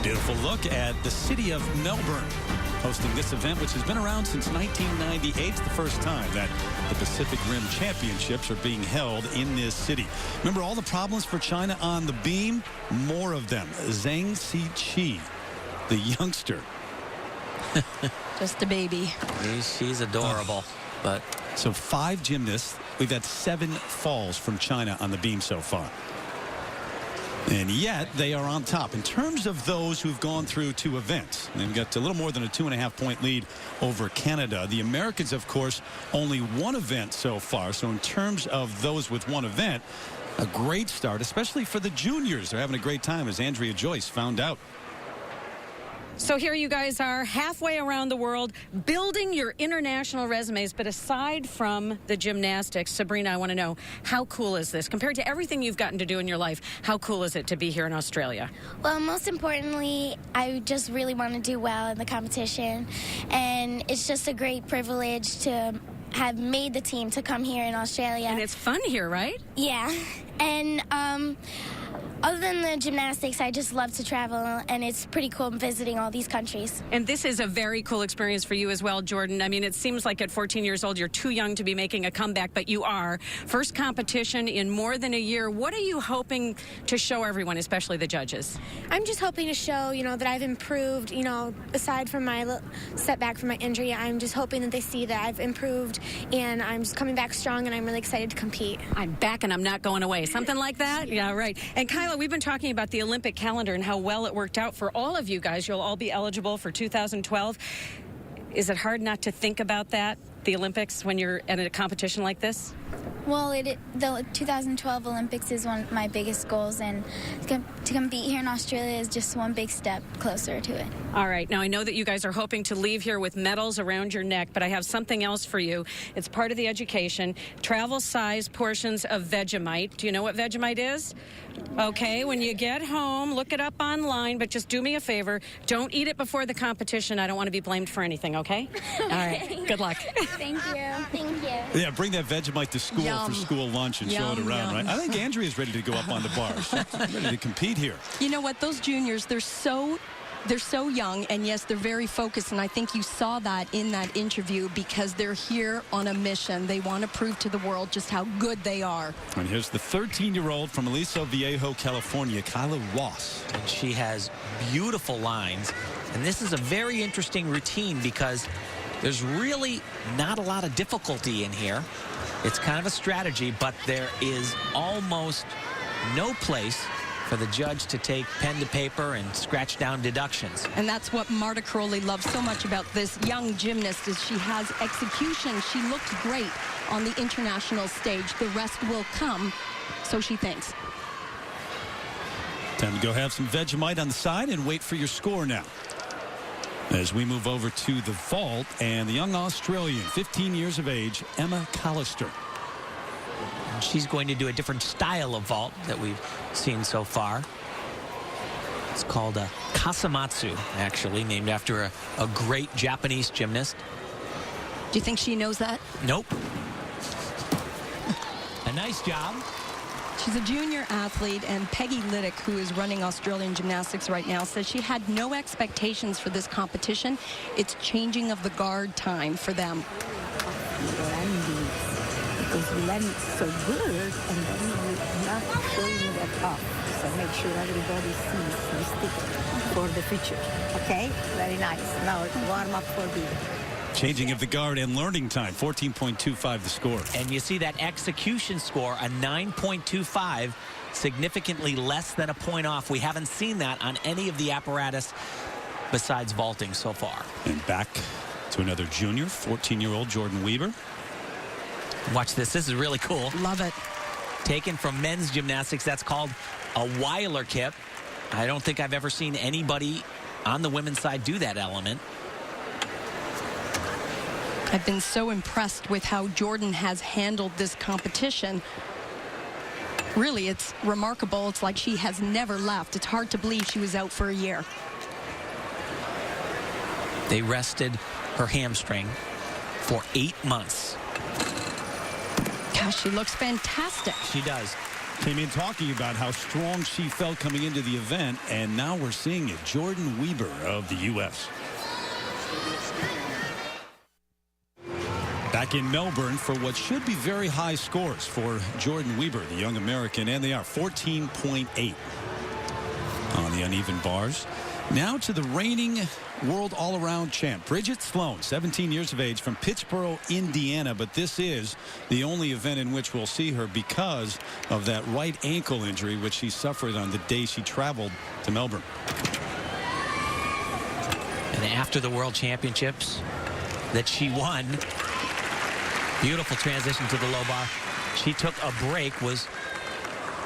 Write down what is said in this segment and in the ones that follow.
Beautiful look at the city of Melbourne hosting this event, which has been around since 1998. It's the first time that the Pacific Rim Championships are being held in this city. Remember all the problems for China on the beam? More of them. Zhang Ziqi, the youngster. Just a baby. She's adorable. But so 5 gymnasts. We've had 7 falls from China on the beam so far. And yet they are on top in terms of those who've gone through 2 events. They've got a little more than a 2.5-point lead over Canada. The Americans, of course, only 1 event so far. So in terms of those with 1 event, a great start, especially for the juniors. They're having a great time, as Andrea Joyce found out. So here you guys are halfway around the world building your international resumes. But aside from the gymnastics, Sabrina, I want to know, how cool is this? Compared to everything you've gotten to do in your life, how cool is it to be here in Australia? Well, most importantly, I just really want to do well in the competition. And it's just a great privilege to have made the team to come here in Australia. And it's fun here, right? Yeah. And other than the gymnastics, I just love to travel, and it's pretty cool visiting all these countries. And this is a very cool experience for you as well, Jordan. I mean, it seems like at 14 years old, you're too young to be making a comeback, but you are. First competition in more than a year. What are you hoping to show everyone, especially the judges? I'm just hoping to show, that I've improved, aside from my setback from my injury. I'm just hoping that they see that I've improved, and I'm just coming back strong, and I'm really excited to compete. I'm back and I'm not going away. Something like that? Yeah, right. And Kyla, we've been talking about the Olympic calendar and how well it worked out for all of you guys. You'll all be eligible for 2012. Is it hard not to think about that, the Olympics, when you're at a competition like this? Well, the 2012 Olympics is one of my biggest goals, and to compete here in Australia is just one big step closer to it. All right. Now, I know that you guys are hoping to leave here with medals around your neck, but I have something else for you. It's part of the education. Travel size portions of Vegemite. Do you know what Vegemite is? Okay, when you get home, look it up online, but just do me a favor. Don't eat it before the competition. I don't want to be blamed for anything, okay? All right. Good luck. Thank you. Thank you. Yeah, bring that Vegemite to school for school lunch and show it around, right? I think Andrea's ready to go up on the bar. She's ready to compete here. You know what? Those juniors, they're so young, and yes, they're very focused, and I think you saw that in that interview because they're here on a mission. They want to prove to the world just how good they are. And here's the 13-year-old from Aliso Viejo, California, Kyla Ross. and she has beautiful lines. And this is a very interesting routine because there's really not a lot of difficulty in here. It's kind of a strategy, but there is almost no place for the judge to take pen to paper and scratch down deductions. And that's what Marta Crowley loves so much about this young gymnast is she has execution. She looked great on the international stage. The rest will come, so she thinks. Time to go have some Vegemite on the side and wait for your score now. As we move over to the vault, and the young Australian, 15 years of age, Emma Callister. She's going to do a different style of vault that we've seen so far. It's called a Kasamatsu, actually, named after a great Japanese gymnast. Do you think she knows that? Nope. A nice job. She's a junior athlete, and Peggy Liddick, who is running Australian gymnastics right now, says she had no expectations for this competition. It's changing of the guard time for them. Because we land it so good, and then we're not showing that off. So make sure everybody sees the stick for the future. Okay? Very nice. Now warm up for the Changing of the guard and learning time, 14.25 the score. And you see that execution score, a 9.25, significantly less than a point off. We haven't seen that on any of the apparatus besides vaulting so far. And back to another junior, 14-year-old Jordan Weber. Watch this. This is really cool. Love it. Taken from men's gymnastics, that's called a Weiler kip. I don't think I've ever seen anybody on the women's side do that element. I've been so impressed with how Jordan has handled this competition. Really, it's remarkable. It's like she has never left. It's hard to believe she was out for a year. They rested her hamstring for 8 months. Gosh, she looks fantastic. She does. came in talking about how strong she felt coming into the event, and now we're seeing it. Jordan Weber of the U.S. Back in Melbourne for what should be very high scores for Jordan Weber, the young American, and they are 14.8 on the uneven bars. Now to the reigning world all-around champ, Bridget Sloan, 17 years of age, from Pittsburgh, Indiana. But this is the only event in which we'll see her because of that right ankle injury, which she suffered on the day she traveled to Melbourne. And after the World Championships that she won, beautiful transition to the low bar. She took a break, was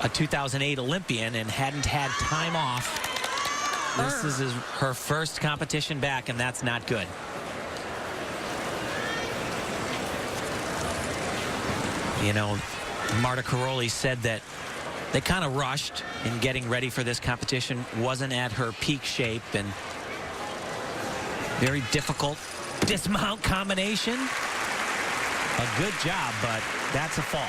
a 2008 Olympian, and hadn't had time off. This is her first competition back, and that's not good. You know, Marta Caroli said that they kind of rushed in getting ready for this competition, wasn't at her peak shape, and very difficult dismount combination. A good job, but that's a fall.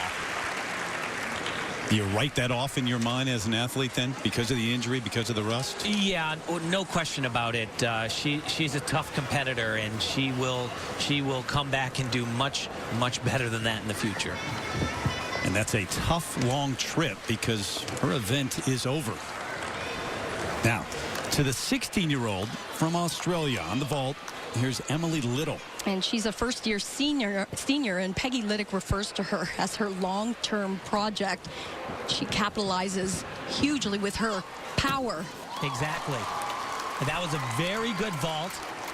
You write that off in your mind as an athlete then, because of the injury, because of the rust? Yeah, no question about it. She's a tough competitor, and she will come back and do much better than that in the future. And that's a tough, long trip because her event is over. Now, to the 16-year-old from Australia on the vault, here's Emily Little. And she's a first-year senior, and Peggy Liddick refers to her as her long-term project. She capitalizes hugely with her power. Exactly. That was a very good vault.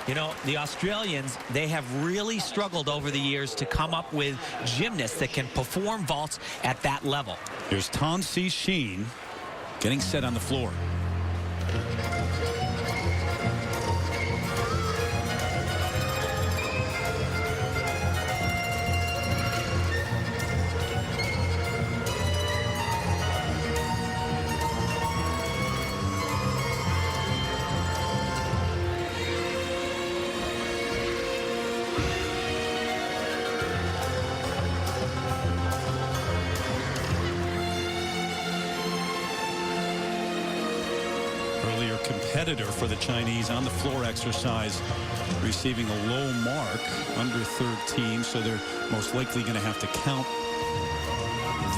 You know, the Australians, they have really struggled over the years to come up with gymnasts that can perform vaults at that level. Here's Tansy Sheen getting set on the floor. Competitor for the Chinese on the floor exercise, receiving a low mark, under 13, so they're most likely going to have to count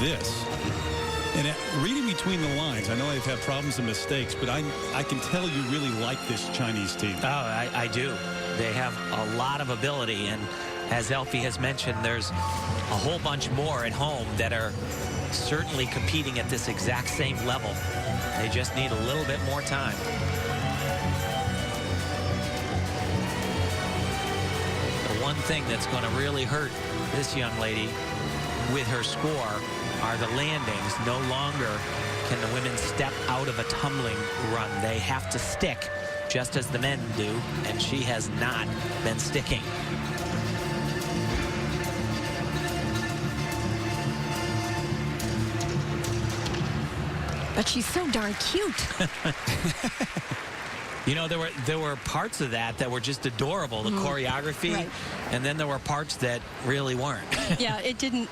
this. And reading between the lines, I know they've had problems and mistakes, but I can tell you really like this Chinese team. Oh, I do. They have a lot of ability, and as Elfie has mentioned, there's a whole bunch more at home that are certainly competing at this exact same level. They just need a little bit more time. The one thing that's going to really hurt this young lady with her score are the landings. No longer can the women step out of a tumbling run. They have to stick just as the men do, and she has not been sticking. But she's so darn cute. You know, there were parts of that were just adorable, the choreography, right. And then there were parts that really weren't. Yeah, it didn't,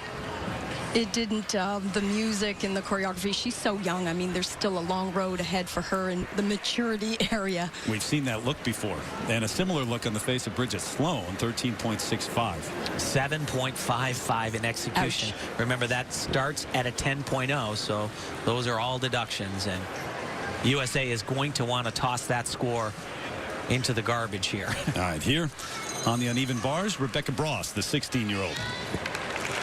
the music and the choreography, she's so young. I mean, there's still a long road ahead for her in the maturity area. We've seen that look before. And a similar look on the face of Bridget Sloan, 13.65. 7.55 in execution. Ouch. Remember, that starts at a 10.0, so those are all deductions. And USA is going to want to toss that score into the garbage here. All right, here on the uneven bars, Rebecca Bross, the 16-year-old.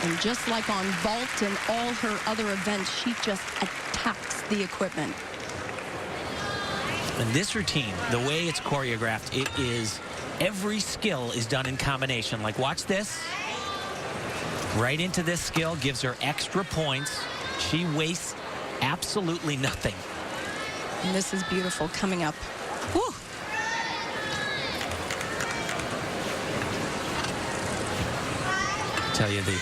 And just like on vault and all her other events, she just attacks the equipment. And this routine, the way it's choreographed, it is every skill is done in combination. Like, watch this. Right into this skill, gives her extra points. She wastes absolutely nothing. And this is beautiful coming up. Woo! I tell you, the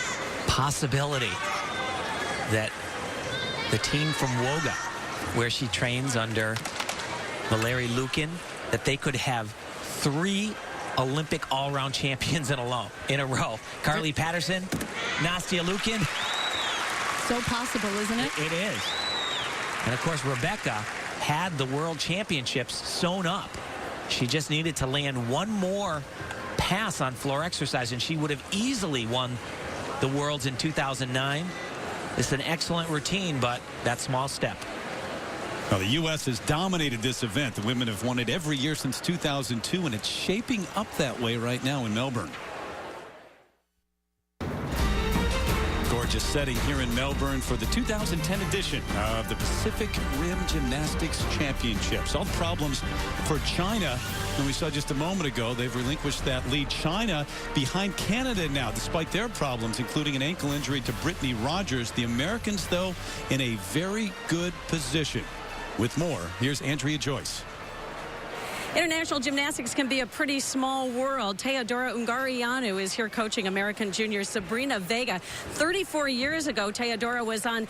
possibility that the team from Woga, where she trains under Valeri Lukin, that they could have 3 Olympic all-round champions in a row. Carly Patterson, Nastia Lukin. So possible, isn't it? It is. And, of course, Rebecca had the world championships sewn up. She just needed to land one more pass on floor exercise, and she would have easily won the worlds in 2009. It's an excellent routine, but that small step. Well, the U.S. has dominated this event. The women have won it every year since 2002, and it's shaping up that way right now in Melbourne. Gorgeous setting here in Melbourne for the 2010 edition of the Pacific Rim Gymnastics Championships. All the problems for China, and we saw just a moment ago, they've relinquished that lead. China behind Canada now, despite their problems, including an ankle injury to Brittany Rogers. The Americans, though, in a very good position. With more, here's Andrea Joyce. International gymnastics can be a pretty small world. Teodora Ungarianu is here coaching American junior Sabrina Vega. 34 years ago, Teodora was on